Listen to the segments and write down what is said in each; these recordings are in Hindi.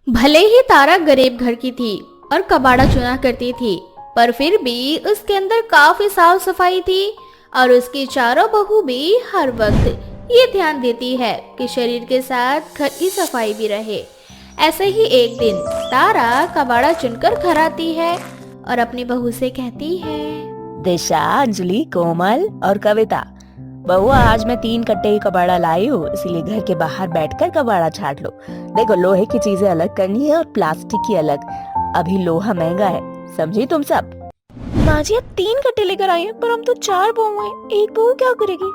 भले ही तारा गरीब घर की थी और कबाड़ा चुना करती थी, पर फिर भी उसके अंदर काफी साफ सफाई थी और उसकी चारों बहू भी हर वक्त ये ध्यान देती है कि शरीर के साथ घर की सफाई भी रहे। ऐसे ही एक दिन तारा कबाड़ा चुनकर घर आती है और अपनी बहू से कहती है, दिशा, अंजलि, कोमल और कविता, बहू आज मैं 3 कट्टे ही कबाड़ा लाई हूँ, इसीलिए घर के बाहर बैठकर कबाड़ा छाट लो। देखो, लोहे की चीजें अलग करनी है और प्लास्टिक की अलग। अभी लोहा महंगा है, समझी तुम सब? माँ जी, आप 3 कट्टे लेकर आई हैं, पर हम तो 4 बहू हैं। एक बहू क्या करेगी?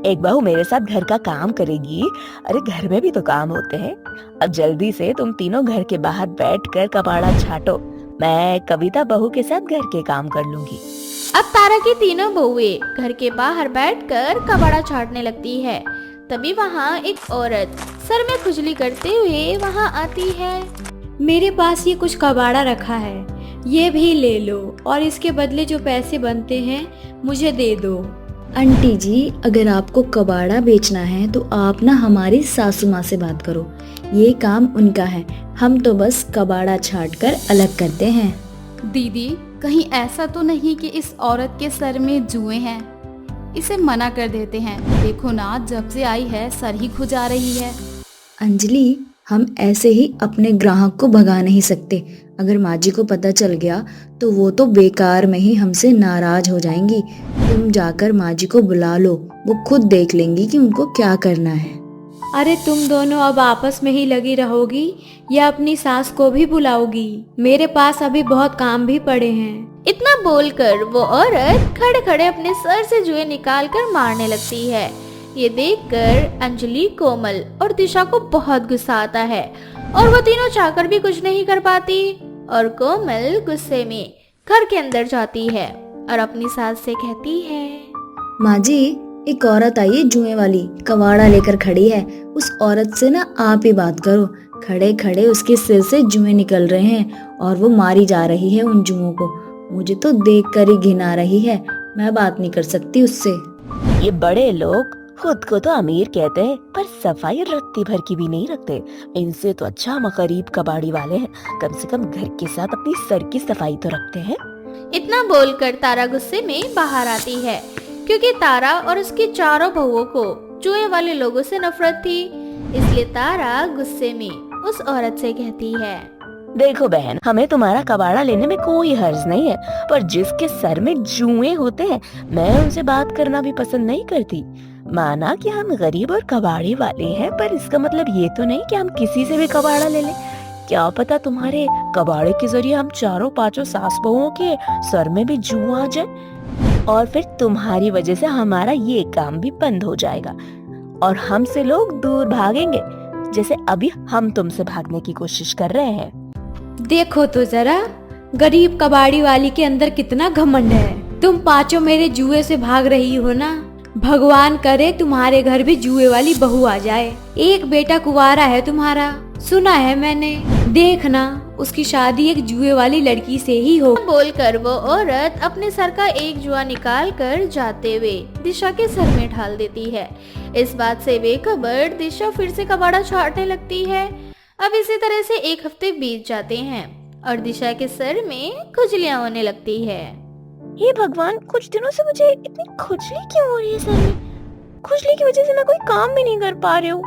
एक बहू मेरे साथ घर का काम करेगी। अरे घर में भी तो काम होते हैं। अब जल्दी से तुम तीनों घर के बाहर बैठकर कबाड़ा छाटो। मैं कविता बहू के साथ घर के काम कर लूंगी। अब तारा की तीनों बहुएं घर के बाहर बैठकर कबाड़ा छाटने लगती है। तभी वहाँ एक औरत सर में खुजली करते हुए वहाँ आती है। मेरे पास ये कुछ कबाड़ा रखा है, ये भी ले लो और इसके बदले जो पैसे बनते हैं मुझे दे दो। आंटी जी, अगर आपको कबाड़ा बेचना है तो आप ना हमारी सासू माँ से बात करो, ये काम उनका है, हम तो बस कबाड़ा छाट कर अलग करते हैं। दीदी, कहीं ऐसा तो नहीं कि इस औरत के सर में जुएं हैं? इसे मना कर देते हैं। देखो ना, जब से आई है सर ही खुजा रही है। अंजलि, हम ऐसे ही अपने ग्राहक को भगा नहीं सकते। अगर माँ जी को पता चल गया तो वो तो बेकार में ही हमसे नाराज हो जाएंगी। तुम जाकर माँ जी को बुला लो, वो खुद देख लेंगी कि उनको क्या करना है। अरे तुम दोनों अब आपस में ही लगी रहोगी या अपनी सास को भी बुलाओगी? मेरे पास अभी बहुत काम भी पड़े हैं। इतना बोलकर वो औरत खड़े खड़े अपने सर से जुएं निकाल कर मारने लगती है। ये देखकर अंजलि, कोमल और दिशा को बहुत गुस्सा आता है और वो तीनों चाहकर भी कुछ नहीं कर पाती। और कोमल गुस्से में घर के अंदर जाती है और अपनी सास से कहती है, माँ जी, एक औरत आई है जुए वाली, कबाड़ा लेकर खड़ी है। उस औरत से ना आप ही बात करो। खड़े खड़े उसके सिर से जुए निकल रहे हैं और वो मारी जा रही है उन जुओं को। मुझे तो देखकर ही घिन आ रही है। मैं बात नहीं कर सकती उससे। ये बड़े लोग खुद को तो अमीर कहते हैं, पर सफाई रत्ती भर की भी नहीं रखते। इनसे तो अच्छा हम गरीब कबाड़ी वाले हैं, कम से कम घर के साथ अपनी सर की सफाई तो रखते हैं। इतना बोलकर तारा गुस्से में बाहर आती है, क्योंकि तारा और उसकी चारों बहुओं को जुए वाले लोगों से नफरत थी। इसलिए तारा गुस्से में उस औरत से कहती है, देखो बहन, हमें तुम्हारा कबाड़ा लेने में कोई हर्ज नहीं है, पर जिसके सर में जुए होते हैं, मैं उनसे बात करना भी पसंद नहीं करती। माना कि हम गरीब और कबाड़े वाले हैं, पर इसका मतलब ये तो नहीं कि हम किसी से भी कबाड़ा ले लें। क्या पता तुम्हारे कबाड़े के जरिए हम चारों पांचों सास बहुओं के सर में भी जुआ आ जाए और फिर तुम्हारी वजह से हमारा ये काम भी बंद हो जाएगा और हमसे लोग दूर भागेंगे, जैसे अभी हम तुमसे भागने की कोशिश कर रहे हैं। देखो तो जरा, गरीब कबाड़ी वाली के अंदर कितना घमंड है। तुम पांचों मेरे जुए से भाग रही हो ना। भगवान करे तुम्हारे घर भी जुए वाली बहू आ जाए। एक बेटा कुंवारा है तुम्हारा, सुना है मैंने। देखना, उसकी शादी एक जुए वाली लड़की से ही हो। बोलकर वो औरत अपने सर का एक जुआ निकाल कर जाते हुए दिशा के सर में ढाल देती है। इस बात से बेखबर दिशा फिर से कबाड़ा छाटने लगती है। अब इसी तरह से 1 हफ्ते बीत जाते हैं और दिशा के सर में खुजलियां होने लगती है। हे भगवान, कुछ दिनों से मुझे इतनी खुजली क्यों हो रही है सर में? खुजली की वजह से मैं कोई काम भी नहीं कर पा रही हूँ।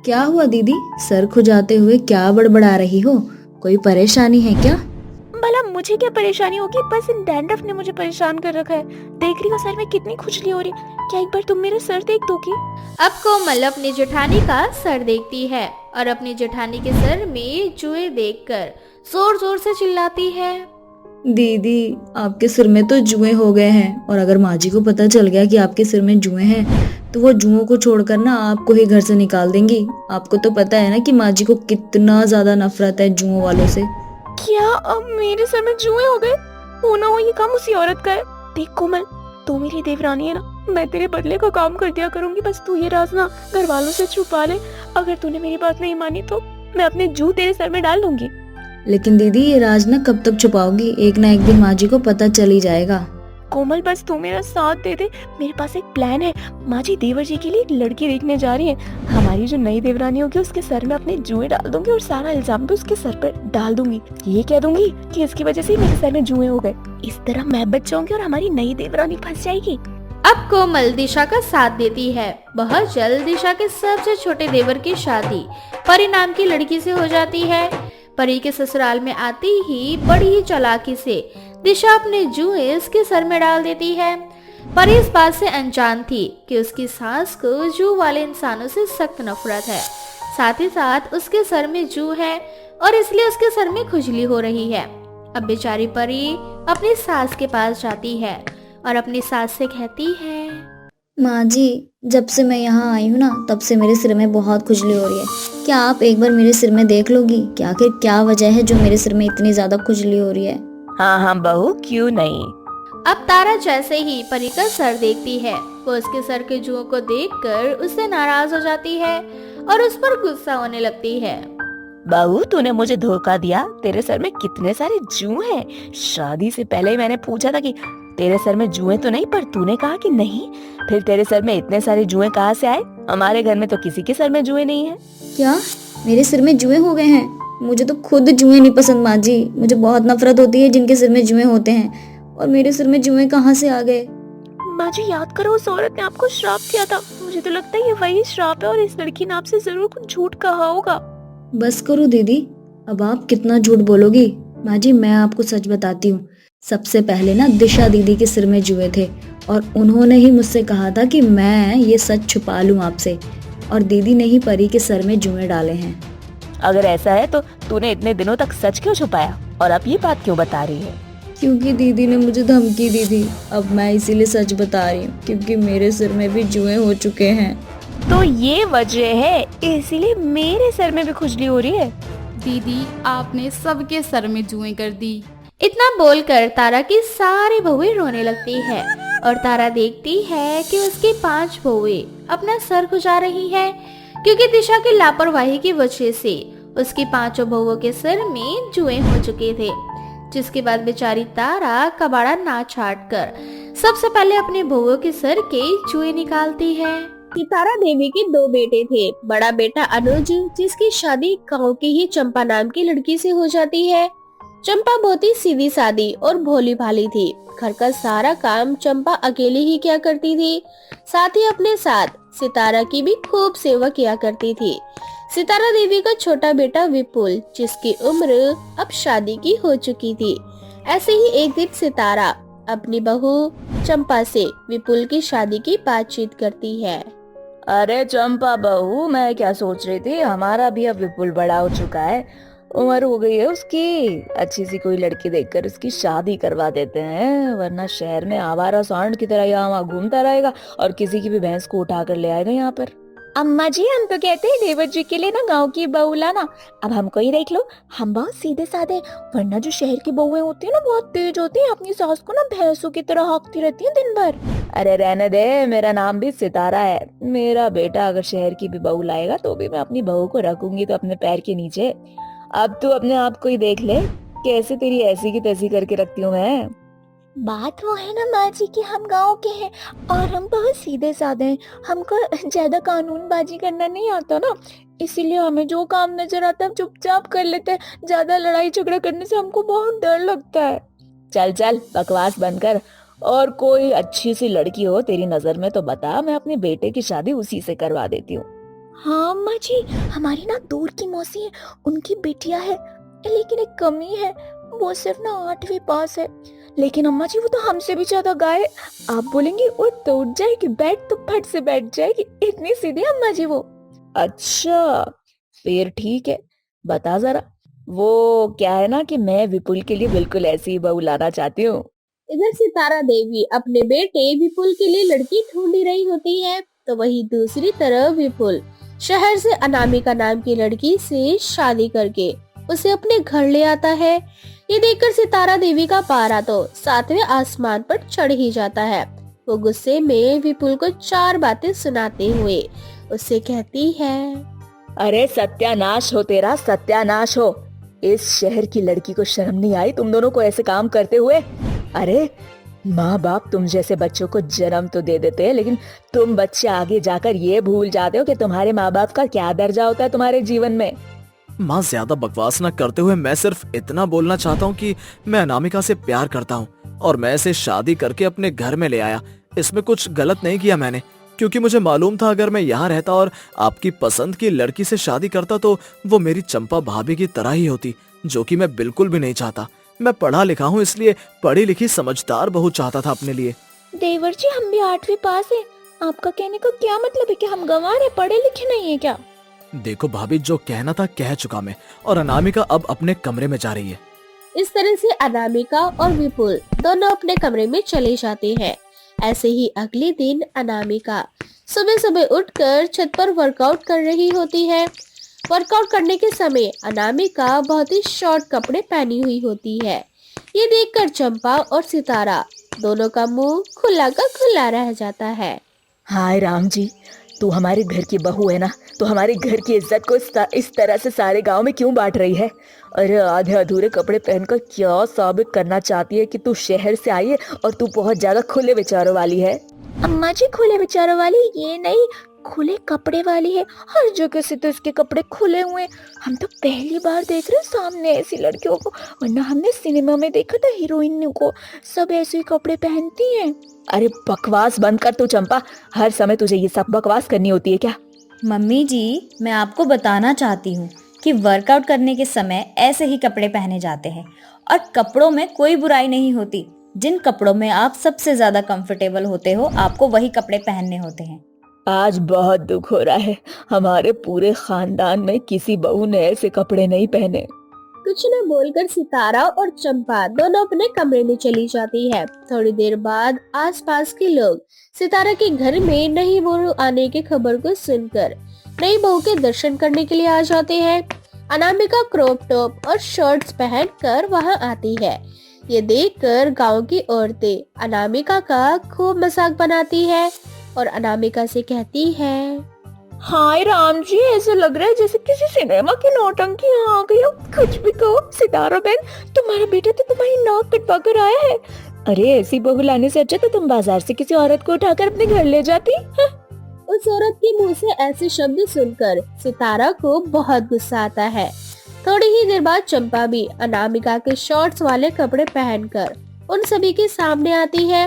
क्या हुआ दीदी, सर खुजाते हुए क्या बड़बड़ा रही हो? कोई परेशानी है क्या? भला मुझे क्या परेशानी होगी, बस इन डैंड्रफ ने मुझे परेशान कर रखा है। देख रही हो सर में कितनी खुजली हो रही है। क्या एक बार तुम मेरा सर देख दोगी? अब कोमल अपनी जेठानी का सर देखती है और अपनी जेठानी के सर में जुए देखकर जोर जोर से चिल्लाती है, दीदी, आपके सिर में तो जुए हो गए हैं और अगर माँ जी को पता चल गया कि आपके सिर में जुए हैं तो वो जुओं को छोड़कर ना आपको ही घर से निकाल देंगी। आपको तो पता है ना कि माँ जी को कितना ज्यादा नफरत है जुओं वालों से। क्या अब मेरे सर में जुए हो गए? हो ना हो ये काम उसी औरत का है। देख कोमल, तू मेरी देवरानी है ना, मैं तेरे बदले का काम कर दिया करूंगी। बस तू ये राज ना घर वालों से छुपा ले। अगर तूने मेरी बात नहीं मानी तो मैं अपने जू तेरे सर में डाल दूंगी। लेकिन दीदी, ये राज ना कब तक छुपाओगी? एक ना एक दिन माँ जी को पता चल ही जाएगा। कोमल बस तू मेरा साथ दे दे, मेरे पास एक प्लान है। माँ जी देवर जी के लिए एक लड़की देखने जा रही है। हमारी जो नई देवरानी होगी उसके सर में अपने जुएं डाल दूंगी और सारा इल्जाम भी उसके सर पर डाल दूंगी। ये कह दूंगी कि इसकी वजह से ही मेरे सर में जुएं हो गए। इस तरह मैं बच जाऊंगी और हमारी नई देवरानी फंस जाएगी। अब कोमल दिशा का साथ देती है। बहुत जल्द दिशा के सबसे छोटे देवर की शादी परी नाम की लड़की से हो जाती है। परी के ससुराल में आते ही बड़ी ही चालाकी से दिशा अपने जुएं उसके सर में डाल देती है। परी इस बात से अनजान थी कि उसकी सास को जू वाले इंसानों से सख्त नफरत है। साथ ही साथ उसके सर में जू है और इसलिए उसके सर में खुजली हो रही है। अब बेचारी परी अपनी सास के पास जाती है और अपनी सास से कहती है, माँ जी, जब से मैं यहाँ आई हूँ ना, तब से मेरे सिर में बहुत खुजली हो रही है। क्या आप एक बार मेरे सिर में देख लोगी कि आखिर क्या वजह है जो मेरे सिर में इतनी ज्यादा खुजली हो रही है? हाँ हाँ बहू, क्यों नहीं। अब तारा जैसे ही परी का सर देखती है, वो उसके सर के जुओं को देखकर उससे नाराज हो जाती है और उस पर गुस्सा होने लगती है। बहू, तूने मुझे धोखा दिया। तेरे सर में कितने सारे जू हैं। शादी से पहले ही मैंने पूछा था कि तेरे सर में जुएं तो नहीं, पर तूने कहा कि नहीं। फिर तेरे सर में इतने सारे जुएं कहाँ से आए? हमारे घर में तो किसी के सर में जुएं नहीं है। क्या मेरे सिर में जुएं हो गए हैं? मुझे तो खुद जुएं नहीं पसंद माँ जी। मुझे बहुत नफरत होती है जिनके सिर में जुएं होते हैं, और मेरे सिर में जुएं कहाँ से आ गए? माँ जी याद करो, उस औरत ने आपको श्राप दिया था। मुझे तो लगता है ये वही श्राप है और इस लड़की ने आपसे जरूर कुछ झूठ कहा होगा। बस करो दीदी, अब आप कितना झूठ बोलोगी? माँ जी, मैं आपको सच बताती हूँ। सबसे पहले ना दिशा दीदी के सिर में जुए थे और उन्होंने ही मुझसे कहा था कि मैं ये सच छुपा लूं आपसे, और दीदी ने ही परी के सर में जुए डाले हैं। अगर ऐसा है तो तूने इतने दिनों तक सच क्यों छुपाया और अब ये बात क्यों बता रही है? क्योंकि दीदी ने मुझे धमकी दी थी। अब मैं इसीलिए सच बता रही हूँ, क्योंकि मेरे सिर में भी जुए हो चुके हैं। तो ये वजह है, इसीलिए मेरे सर में भी खुजली हो रही है। दीदी आपने सबके सर में जुएं कर दी। इतना बोलकर तारा की सारी बहुएं रोने लगती है और तारा देखती है कि उसकी 5 बहुएं अपना सर खुजा रही है, क्योंकि दिशा की लापरवाही की वजह से उसकी 5 बहुओं के सर में जुएं हो चुके थे। जिसके बाद बेचारी तारा कबाड़ा ना छाट कर सबसे पहले अपने बहुओं के सर के जुएं निकालती है। सितारा देवी के 2 बेटे थे। बड़ा बेटा अनुज, जिसकी शादी गांव की ही चंपा नाम की लड़की से हो जाती है। चंपा बहुत ही सीधी सादी और भोली भाली थी। घर का सारा काम चंपा अकेली ही किया करती थी। साथ ही अपने साथ सितारा की भी खूब सेवा किया करती थी। सितारा देवी का छोटा बेटा विपुल, जिसकी उम्र अब शादी की हो चुकी थी। ऐसे ही एक दिन सितारा अपनी बहू चंपा से विपुल की शादी की बातचीत करती है। अरे चंपा बहू, मैं क्या सोच रही थी, हमारा भी अब विपुल बड़ा हो चुका है, उम्र हो गई है उसकी। अच्छी सी कोई लड़की देखकर उसकी शादी करवा देते हैं, वरना शहर में आवारा सांड की तरह यहाँ वहाँ घूमता रहेगा और किसी की भी भैंस को उठा कर ले आएगा यहाँ पर। अम्मा जी, हम तो कहते हैं देवर जी के लिए ना गांव की बहू लाना। अब हमको ही देख लो, हम बहुत सीधे साधे, वरना जो शहर की बहुएं होती है ना बहुत तेज होती है। अपनी सास को ना भैंसों की तरह हाँकती रहती है दिन भर। अरे रहने दे, मेरा नाम भी सितारा है। मेरा बेटा अगर शहर की भी बहू लाएगा तो भी मैं अपनी बहू को रखूंगी तो अपने पैर के नीचे। अब तू अपने आप को ही देख ले, कैसे तेरी ऐसी की तैसी करके रखती हूँ मैं। बात वो है ना माँ जी कि हम गांव के हैं और हम बहुत सीधे साधे हैं। हमको ज्यादा कानूनबाजी करना नहीं आता ना, इसीलिए हमें जो काम नजर आता है चुपचाप कर लेते हैं। ज्यादा लड़ाई झगड़ा करने से हमको बहुत डर लगता है। चल चल बकवास बंद कर, और कोई अच्छी सी लड़की हो तेरी नजर में तो बता, मैं अपने बेटे की शादी उसी से करवा देती हूँ। हाँ अम्मा जी, हमारी ना दूर की मौसी है, उनकी बेटिया है, लेकिन एक कमी है, वो सिर्फ ना 8वीं पास है। लेकिन अम्मा जी वो तो हमसे भी ज्यादा गाय। आप बोलेंगी उठ तो उठ जाएगी, बैठ तो फट से बैठ जाएगी, इतनी सीधी अम्मा जी वो। अच्छा फिर ठीक है, बता जरा। वो क्या है ना कि मैं विपुल के लिए बिल्कुल ऐसी ही बहू लाना चाहती हूँ। इधर सितारा देवी अपने बेटे विपुल के लिए लड़की ढूंढ रही होती है, तो वही दूसरी तरफ विपुल शहर से अनामिका नाम की लड़की से शादी करके उसे अपने घर ले आता है। ये देखकर सितारा देवी का पारा तो 7वें आसमान पर चढ़ ही जाता है। वो गुस्से में विपुल को 4 बातें सुनाते हुए उससे कहती है, अरे सत्यानाश हो तेरा, सत्यानाश हो। इस शहर की लड़की को शर्म नहीं आई तुम दोनों को ऐसे काम करते हुए? अरे माँ बाप तुम जैसे बच्चों को जन्म तो दे देते हैं, लेकिन तुम बच्चे आगे जाकर ये भूल जाते हो कि तुम्हारे माँ बाप का क्या दर्जा होता है तुम्हारे जीवन में। माँ ज्यादा बकवास न करते हुए मैं सिर्फ इतना बोलना चाहता हूँ कि मैं अनामिका से प्यार करता हूँ और मैं इसे शादी करके अपने घर में ले आया। इसमें कुछ गलत नहीं किया मैंने, क्योंकि मुझे मालूम था अगर मैं यहाँ रहता और आपकी पसंद की लड़की से शादी करता तो वो मेरी चंपा भाभी की तरह ही होती, जो कि मैं बिल्कुल भी नहीं चाहता। मैं पढ़ा लिखा हूँ, इसलिए पढ़ी लिखी समझदार बहू चाहता था अपने लिए। देवर जी, हम भी 8वीं पास हैं। आपका कहने का क्या मतलब है कि हम गंवार हैं, पढ़े लिखे नहीं है क्या? देखो भाभी, जो कहना था कह चुका मैं, और अनामिका अब अपने कमरे में जा रही है। इस तरह से अनामिका और विपुल दोनों अपने कमरे में चले जाते हैं। ऐसे ही अगले दिन अनामिका सुबह सुबह उठकर छत पर वर्कआउट कर रही होती है। वर्कआउट करने के समय अनामिका बहुत ही शॉर्ट कपड़े पहनी हुई होती है। ये देखकर चंपा और सितारा दोनों का मुंह खुला का खुला रह जाता है। हाय राम जी, तू हमारे घर की बहू है ना, तो हमारे घर की इज्जत को इस तरह से सारे गांव में क्यों बांट रही है? अरे आधे अधूरे कपड़े पहनकर क्या साबित करना चाहती है कि तू शहर से आई है और तू बहुत ज्यादा खुले विचारों वाली है? अम्मा जी, खुले विचारों वाली ये नहीं, खुले कपड़े वाली है। हर जगह से तो इसके कपड़े खुले हुए हैं। हम तो पहली बार देख रहे हैं सामने ऐसी लड़कियों को, वरना हमने सिनेमा में देखा था हीरोइन को, सब ऐसे ही कपड़े पहनती हैं। अरे बकवास बंद कर तू चंपा, हर समय तुझे ये सब बकवास करनी होती है क्या? मम्मी जी, मैं आपको बताना चाहती हूँ कि वर्कआउट करने के समय ऐसे ही कपड़े पहने जाते हैं और कपड़ों में कोई बुराई नहीं होती। जिन कपड़ों में आप सबसे ज्यादा कंफर्टेबल होते हो, आपको वही कपड़े पहनने होते हैं। आज बहुत दुख हो रहा है, हमारे पूरे खानदान में किसी बहू ने ऐसे कपड़े नहीं पहने। कुछ न बोलकर सितारा और चंपा दोनों अपने कमरे में चली जाती है। थोड़ी देर बाद आसपास के लोग सितारा के घर में नई बहू आने की खबर को सुनकर नई बहू के दर्शन करने के लिए आ जाते हैं। अनामिका क्रॉप टॉप और शॉर्ट्स पहनकर वहां आती है। ये देखकर गांव की औरतें अनामिका का खूब मजाक बनाती है और अनामिका से कहती है, हाय राम जी, ऐसा लग रहा है जैसे किसी सिनेमा की नौटंकी यहाँ आ गई हो। कुछ भी कहो सितारा बहन, तुम्हारा बेटा तो तुम्हारी नाक कटवा कर आया है। अरे ऐसी बहू लाने से अच्छा तो तुम बाजार से किसी औरत को उठाकर अपने घर ले जाती। उस औरत के मुंह से ऐसे शब्द सुनकर सितारा को बहुत गुस्सा आता है। थोड़ी ही देर बाद चंपा भी अनामिका के शॉर्ट्स वाले कपड़े पहनकर उन सभी के सामने आती है।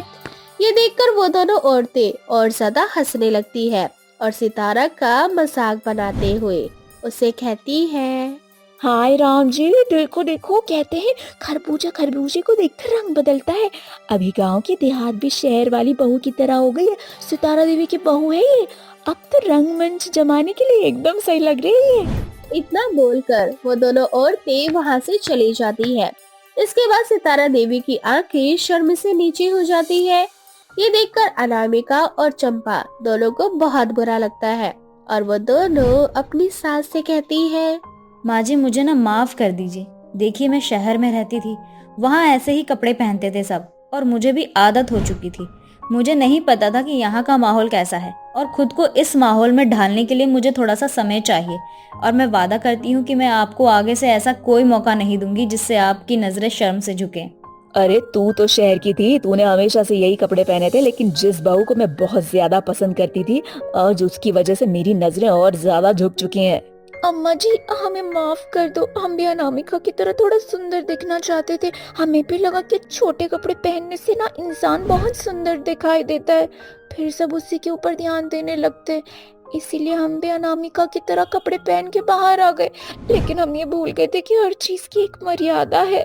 ये देखकर वो दोनों औरतें और ज्यादा हंसने लगती है और सितारा का मजाक बनाते हुए उसे कहती है, हाय राम जी, देखो देखो, कहते हैं खरबूजा खरबूजे को देखकर रंग बदलता है। अभी गांव की देहात भी शहर वाली बहू की तरह हो गई है। सितारा देवी की बहू है ये, अब तो रंगमंच जमाने के लिए एकदम सही लग रही है। इतना बोलकर वो दोनों औरतें वहाँ से चली जाती है। इसके बाद सितारा देवी की आंखें शर्म से नीचे हो जाती है। ये देखकर अनामिका और चंपा दोनों को बहुत बुरा लगता है और वो दोनों अपनी सास से कहती है, माँ जी, मुझे ना माफ कर दीजिए। देखिए, मैं शहर में रहती थी, वहाँ ऐसे ही कपड़े पहनते थे सब और मुझे भी आदत हो चुकी थी। मुझे नहीं पता था कि यहाँ का माहौल कैसा है और खुद को इस माहौल में ढालने के लिए मुझे थोड़ा सा समय चाहिए और मैं वादा करती हूँ कि मैं आपको आगे से ऐसा कोई मौका नहीं दूंगी जिससे आपकी नजरें शर्म से झुकें। अरे तू तो शहर की थी, तूने हमेशा से यही कपड़े पहने थे, लेकिन जिस बहू को मैं बहुत ज्यादा पसंद करती थी आज उसकी वजह से मेरी नजरें और ज्यादा झुक चुकी हैं। अम्मा जी, हमें माफ कर दो, हम भी अनामिका की तरह थोड़ा सुंदर दिखना चाहते थे। हमें भी लगा कि छोटे कपड़े पहनने से ना इंसान बहुत सुंदर दिखाई देता है, फिर सब उसी के ऊपर ध्यान देने लगते, इसीलिए हम भी अनामिका की तरह कपड़े पहन के बाहर आ गए। लेकिन हम ये भूल गए थे कि हर चीज की एक मर्यादा है,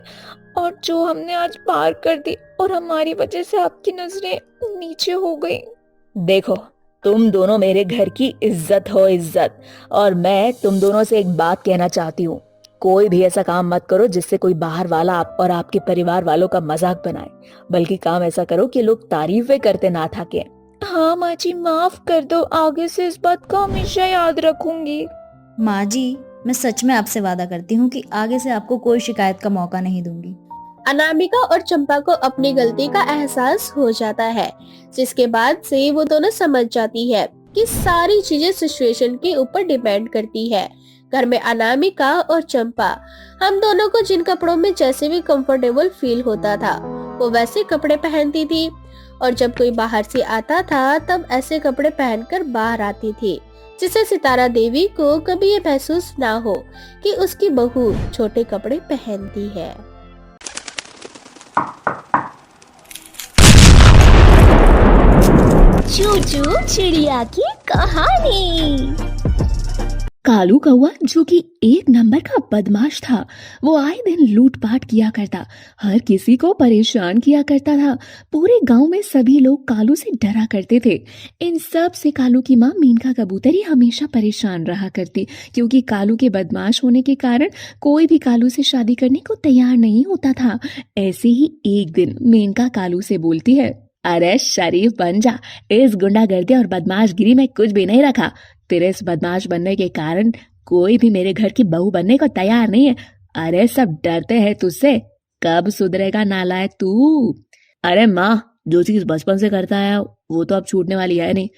और जो हमने आज पार कर दी और हमारी वजह से आपकी नजरें नीचे हो गई। देखो, तुम दोनों मेरे घर की इज्जत हो, इज्जत, और मैं तुम दोनों से एक बात कहना चाहती हूँ, कोई भी ऐसा काम मत करो जिससे कोई बाहर वाला आप और आपके परिवार वालों का मजाक बनाए, बल्कि काम ऐसा करो कि लोग तारीफें करते ना थके। हाँ माँ जी, माफ कर दो, आगे से इस बात को हमेशा याद रखूंगी। माँ जी, मैं सच में आपसे वादा करती हूँ कि आगे से आपको कोई शिकायत का मौका नहीं दूंगी। अनामिका और चंपा को अपनी गलती का एहसास हो जाता है, जिसके बाद से वो दोनों समझ जाती है कि सारी चीजें सिचुएशन के ऊपर डिपेंड करती है। घर में अनामिका और चंपा हम दोनों को जिन कपड़ों में जैसे भी कंफर्टेबल फील होता था वो वैसे कपड़े पहनती थी और जब कोई बाहर से आता था तब ऐसे कपड़े पहनकर बाहर आती थी, जिससे सितारा देवी को कभी ये महसूस ना हो कि उसकी बहू छोटे कपड़े पहनती है। चूचू चिड़िया की कहानी। कालू कौआ जो कि एक नंबर का बदमाश था, वो आए दिन लूटपाट किया करता, हर किसी को परेशान किया करता था। पूरे गांव में सभी लोग कालू से डरा करते थे। इन सब से कालू की माँ मेनका कबूतर ही हमेशा परेशान रहा करती, क्योंकि कालू के बदमाश होने के कारण कोई भी कालू से शादी करने को तैयार नहीं होता था। ऐसे ही एक दिन मेनका कालू से बोलती है, अरे शरीफ बन जा, इस गुंडागर्दी और बदमाशगिरी में कुछ भी नहीं रखा। तेरे इस बदमाश बनने के कारण कोई भी मेरे घर की बहू बनने को तैयार नहीं है। अरे सब डरते हैं तुझसे, कब सुधरेगा नालायक तू। अरे माँ, जो चीज बचपन से करता है वो तो अब छूटने वाली है नहीं।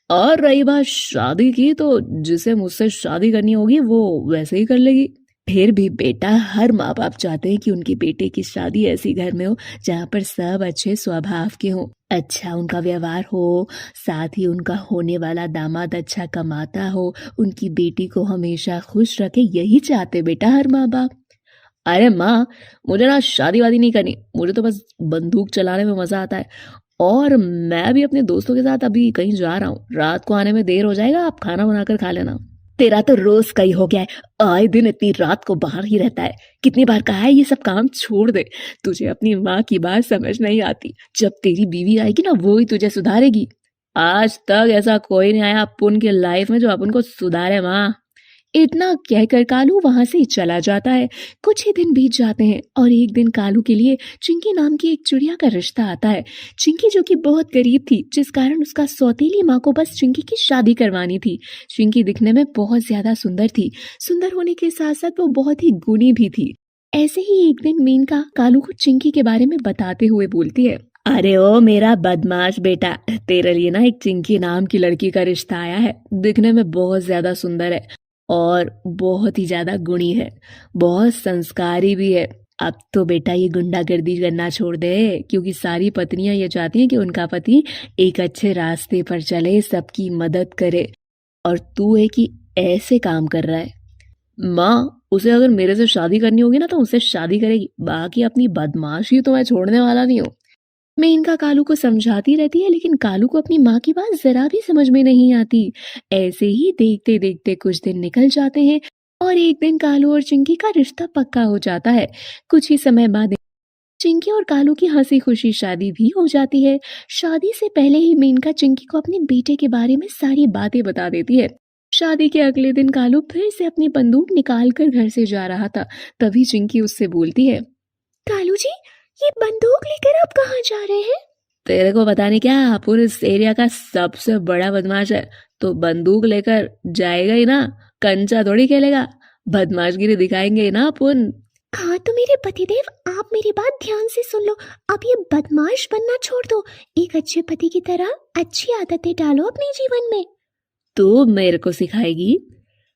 और रही बात शादी की, तो जिसे मुझसे शादी करनी होगी वो वैसे ही कर लेगी। फिर भी बेटा, हर माँ बाप चाहते हैं कि उनके बेटे की शादी ऐसी घर में हो जहाँ पर सब अच्छे स्वभाव के हों, अच्छा उनका व्यवहार हो, साथ ही उनका होने वाला दामाद अच्छा कमाता हो, उनकी बेटी को हमेशा खुश रखे, यही चाहते बेटा हर माँ बाप। अरे माँ, मुझे ना शादी वादी नहीं करनी, मुझे तो बस बंदूक चलाने में मजा आता है। और मैं भी अपने दोस्तों के साथ अभी कहीं जा रहा हूँ, रात को आने में देर हो जाएगा, आप खाना बनाकर खा लेना। तेरा तो रोज का ही हो गया है, आए दिन इतनी रात को बाहर ही रहता है। कितनी बार कहा है ये सब काम छोड़ दे, तुझे अपनी माँ की बात समझ नहीं आती। जब तेरी बीवी आएगी ना, वो ही तुझे सुधारेगी। आज तक ऐसा कोई नहीं आया अपन की लाइफ में जो अपन को सुधारे माँ। इतना कहकर कालू वहां से चला जाता है। कुछ ही दिन बीत जाते हैं और एक दिन कालू के लिए चिंकी नाम की एक चिड़िया का रिश्ता आता है। चिंकी जो कि बहुत गरीब थी, जिस कारण उसका सौतेली माँ को बस चिंकी की शादी करवानी थी। चिंकी दिखने में बहुत ज्यादा सुंदर थी, सुंदर होने के साथ साथ वो बहुत ही गुणी भी थी। ऐसे ही एक दिन मेनका कालू को चिंकी के बारे में बताते हुए बोलती है, अरे ओ मेरा बदमाश बेटा, तेरे लिए ना एक चिंकी नाम की लड़की का रिश्ता आया है। दिखने में बहुत ज्यादा सुंदर है और बहुत ही ज्यादा गुणी है, बहुत संस्कारी भी है। अब तो बेटा ये गुंडागर्दी करना छोड़ दे, क्योंकि सारी पत्नियां ये चाहती हैं कि उनका पति एक अच्छे रास्ते पर चले, सबकी मदद करे, और तू है कि ऐसे काम कर रहा है। माँ, उसे अगर मेरे से शादी करनी होगी ना तो उससे शादी करेगी, बाकी अपनी बदमाशी तो मैं छोड़ने वाला नहीं हूँ। मेनका कालू को समझाती रहती है, लेकिन कालू को अपनी माँ की बात जरा भी समझ में नहीं आती। ऐसे ही देखते देखते कुछ दिन निकल जाते हैं और एक दिन कालू और चिंकी का रिश्ता पक्का हो जाता है। कुछ ही समय बाद चिंकी और कालू की हंसी खुशी शादी भी हो जाती है। शादी से पहले ही मेनका चिंकी को अपने बेटे के बारे में सारी बातें बता देती है। शादी के अगले दिन कालू फिर से अपनी बंदूक निकाल कर घर से जा रहा था, तभी चिंकी उससे बोलती है, कालू जी, ये बंदूक लेकर आप कहाँ जा रहे हैं? तेरे को पता नहीं क्या, पूरे इस एरिया का सबसे बड़ा बदमाश है, तो बंदूक लेकर जाएगा ही ना, कंचा थोड़ी खेलेगा, बदमाशगिरी दिखाएंगे ही ना अपन। हाँ तो मेरे पतिदेव, आप मेरी बात ध्यान से सुन लो, अब ये बदमाश बनना छोड़ दो, एक अच्छे पति की तरह अच्छी आदतें डालो अपने जीवन में। तो मेरे को सिखाएगी?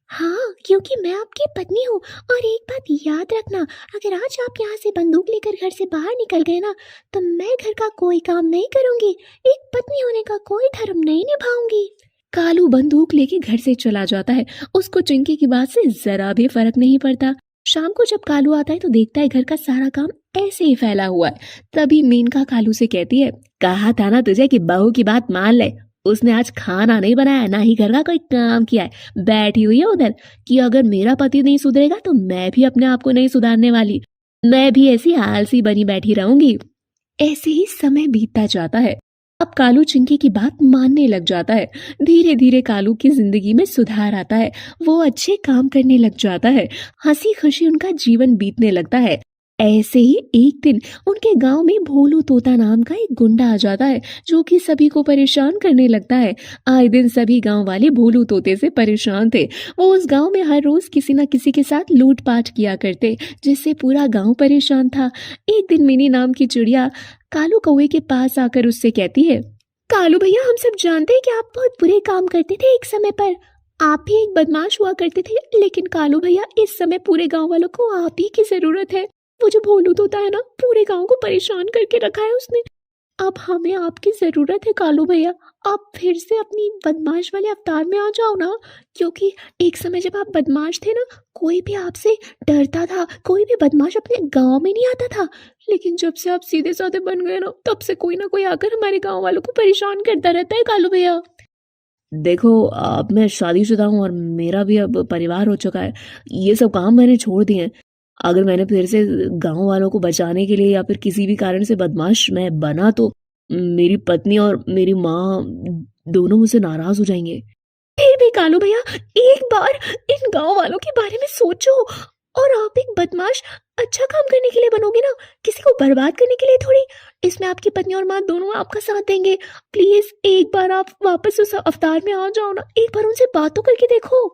हाँ, क्योंकि मैं आपकी पत्नी हूँ। और एक बात याद रखना, अगर आज आप यहाँ से बंदूक लेकर घर से बाहर निकल गए ना, तो मैं घर का कोई काम नहीं करूँगी, एक पत्नी होने का कोई धर्म नहीं निभाऊंगी। कालू बंदूक लेके घर से चला जाता है। उसको चिंकी की बात से जरा भी फर्क नहीं पड़ता। शाम को जब कालू आता है तो देखता है घर का सारा काम ऐसे ही फैला हुआ है। तभी मेनका कालू से कहती है, कहा था ना तुझे कि बहू की बात मान ले, उसने आज खाना नहीं बनाया, ना ही घर का कोई काम किया है, बैठी हुई है उधर कि अगर मेरा पति नहीं सुधरेगा तो मैं भी अपने आप को नहीं सुधारने वाली, मैं भी ऐसी आलसी बनी बैठी रहूंगी। ऐसे ही समय बीतता जाता है। अब कालू चिंकी की बात मानने लग जाता है। धीरे धीरे कालू की जिंदगी में सुधार आता है, वो अच्छे काम करने लग जाता है, हंसी खुशी उनका जीवन बीतने लगता है। ऐसे ही एक दिन उनके गांव में भोलू तोता नाम का एक गुंडा आ जाता है, जो कि सभी को परेशान करने लगता है। आए दिन सभी गांव वाले भोलू तोते से परेशान थे। वो उस गांव में हर रोज किसी न किसी के साथ लूटपाट किया करते, जिससे पूरा गांव परेशान था। एक दिन मिनी नाम की चिड़िया कालू कौवे के पास आकर उससे कहती है, कालू भैया, हम सब जानते हैं कि आप बहुत बुरे काम करते थे एक समय पर, आप भी एक बदमाश हुआ करते थे, लेकिन कालू भैया, इस समय पूरे गाँव वालों को आप ही की जरूरत है। वो जो भोलू तोता है ना, पूरे गांव को परेशान करके रखा है उसने। अब हमें आपकी जरूरत है कालू भैया, आप फिर से अपनी बदमाश वाले अवतार में आ जाओ ना, क्योंकि एक समय जब आप बदमाश थे ना, कोई भी आपसे डरता था, कोई भी बदमाश अपने गांव में नहीं आता था। लेकिन जब से आप सीधे साधे बन गए ना, तब से कोई ना कोई आकर हमारे गांव वालों को परेशान करता रहता है कालू भैया। देखो, अब मैं शादीशुदा हूँ और मेरा भी अब परिवार हो चुका है, ये सब काम मैंने छोड़ दिए हैं। अगर मैंने फिर से गांव वालों को बचाने के लिए या फिर किसी भी कारण से बदमाश मैं बना तो मेरी पत्नी और मेरी माँ दोनों मुझसे नाराज हो जाएंगे। फिर भी कालू भैया, एक बार इन गांव वालों के बारे में सोचो, और आप एक बदमाश अच्छा काम करने के लिए बनोगे ना, किसी को बर्बाद करने के लिए थोड़ी। इसमें आपकी पत्नी और माँ दोनों आपका साथ देंगे। प्लीज एक बार आप वापस उस अवतार में आ जाओ ना, एक बार उनसे बात तो करके देखो।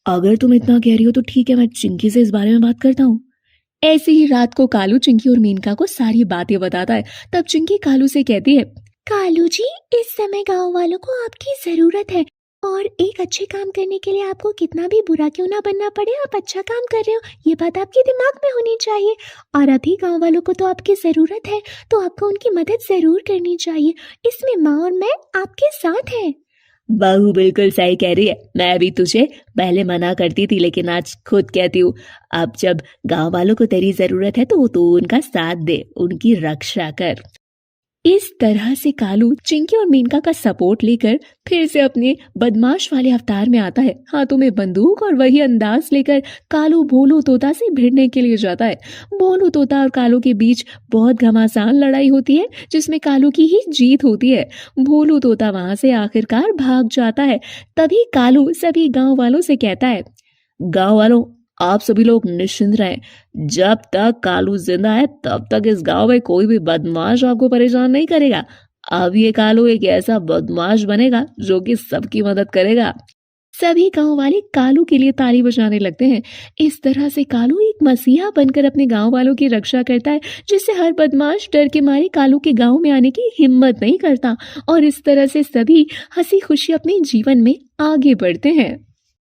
अगर तुम इतना कह रही हो तो ठीक है, मैं चिंकी से इस बारे में बात करता हूँ। ऐसे ही रात को कालू चिंकी और मीनका को सारी बातें बताता है। तब चिंकी कालू से कहती है, कालू जी, इस समय गांव वालों को आपकी जरूरत है, और एक अच्छे काम करने के लिए आपको कितना भी बुरा क्यों ना बनना पड़े, आप अच्छा काम कर रहे हो, ये बात आपके दिमाग में होनी चाहिए। और अभी गांव वालों को तो आपकी जरूरत है, तो आपको उनकी मदद जरूर करनी चाहिए। इसमें माँ और मैं आपके साथ हैं। बहू बिल्कुल सही कह रही है, मैं भी तुझे पहले मना करती थी, लेकिन आज खुद कहती हूँ। अब जब गांव वालों को तेरी जरूरत है तो तू उनका साथ दे, उनकी रक्षा कर। इस तरह से कालू चिंकी और मेनका का सपोर्ट लेकर फिर से अपने बदमाश वाले अवतार में आता है। हाथों में बंदूक और वही अंदाज लेकर कालू भोलू तोता से भिड़ने के लिए जाता है। भोलू तोता और कालू के बीच बहुत घमासान लड़ाई होती है, जिसमें कालू की ही जीत होती है। भोलू तोता वहां से आखिरकार भाग जाता है। तभी कालू सभी गांव वालों से कहता है, गांव वालों, आप सभी लोग निश्चिंत रहें, जब तक कालू जिंदा है तब तक इस गांव में कोई भी बदमाश आपको परेशान नहीं करेगा। अब ये कालू एक ऐसा बदमाश बनेगा जो कि सबकी मदद करेगा। सभी गांव वाले कालू के लिए ताली बजाने लगते हैं। इस तरह से कालू एक मसीहा बनकर अपने गांव वालों की रक्षा करता है, जिससे हर बदमाश डर के मारे कालू के गांव में आने की हिम्मत नहीं करता। और इस तरह से सभी हंसी खुशी अपने जीवन में आगे बढ़ते हैं।